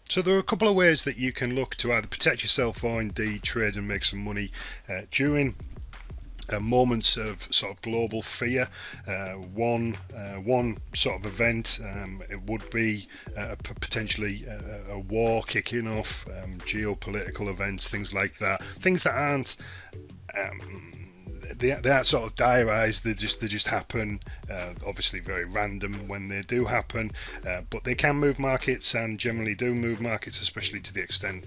So there are a couple of ways that you can look to either protect yourself or indeed trade and make some money during moments of sort of global fear. One sort of event, it would be potentially a war kicking off, geopolitical events, things like that, things that aren't they aren't sort of diarised. They just happen. Obviously very random when they do happen, but they can move markets and generally do move markets, especially to the extent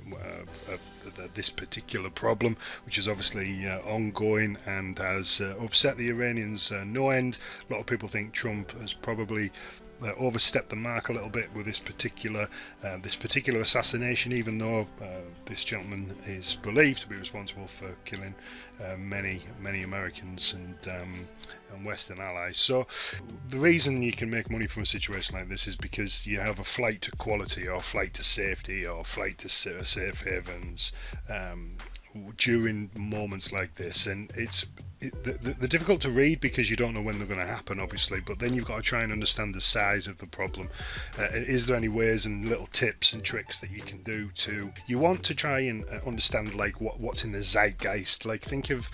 of this particular problem, which is obviously ongoing and has upset the Iranians no end. A lot of people think Trump has probably overstepped the mark a little bit with this particular assassination, even though this gentleman is believed to be responsible for killing many Americans and Western allies. So the reason you can make money from a situation like this is because you have a flight to quality or flight to safety or flight to safe havens during moments like this, and they're difficult to read because you don't know when they're going to happen, obviously, but then you've got to try and understand the size of the problem. Is there any ways and little tips and tricks that you can do you want to try and understand like what's in the zeitgeist. Like, think of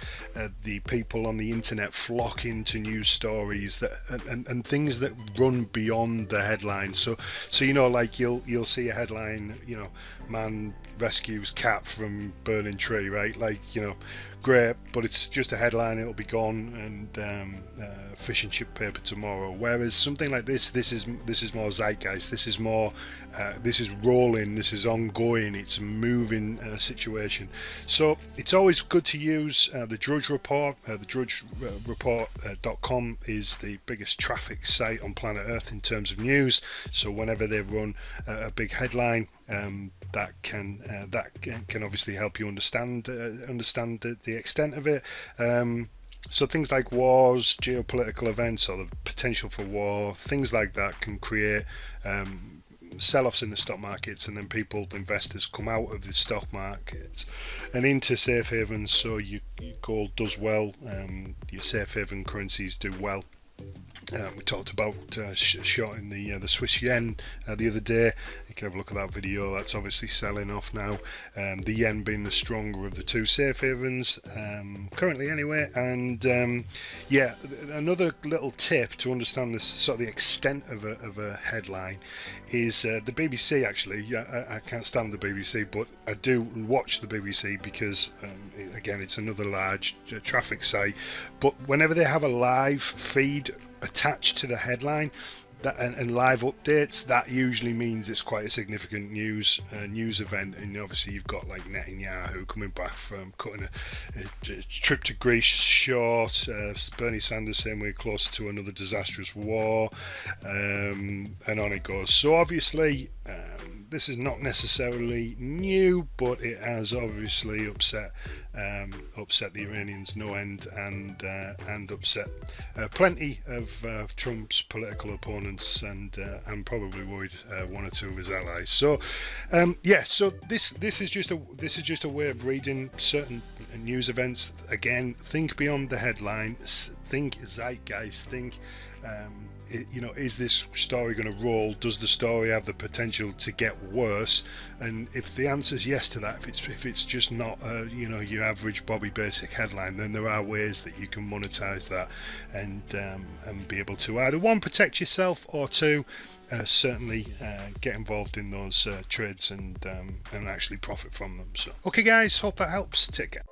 the people on the internet flocking to news stories that and things that run beyond the headline. So you know, like you'll see a headline, you know, man rescues cat from burning tree, right? Like, you know, great, but it's just a headline, it'll be gone, and fish and chip paper tomorrow. Whereas something like this is more zeitgeist. This is more this is rolling, this is ongoing, it's a moving situation. So it's always good to use the Drudge Report. The Drudge Report.com is the biggest traffic site on planet Earth in terms of news. So whenever they run a big headline, that can obviously help you understand the extent of it. So things like wars, geopolitical events, or the potential for war, things like that can create sell-offs in the stock markets, and then investors come out of the stock markets and into safe havens. So your gold does well, your safe haven currencies do well. We talked about shorting the Swiss yen the other day. You can have a look at that video. That's obviously selling off now. The yen being the stronger of the two safe havens currently, anyway. And yeah, another little tip to understand this sort of the extent of a headline is the BBC. Actually, I can't stand the BBC, but I do watch the BBC because again, it's another large traffic site. But whenever they have a live feed attached to the headline and live updates, that usually means it's quite a significant news event. And obviously you've got like Netanyahu coming back from cutting a trip to Greece short, Bernie Sanders saying we're closer to another disastrous war, and on it goes. So obviously this is not necessarily new, but it has obviously upset the Iranians no end, and upset plenty of Trump's political opponents, and probably worried one or two of his allies. So yeah, so this is just a way of reading certain news events. Again, think beyond the headline, think zeitgeist, think you know, is this story going to roll? Does the story have the potential to get worse? And if the answer is yes to that, if it's just not you know, your average Bobby Basic headline, then there are ways that you can monetize that and be able to either one, protect yourself, or two, certainly get involved in those trades and actually profit from them. So okay guys, hope that helps. Take care.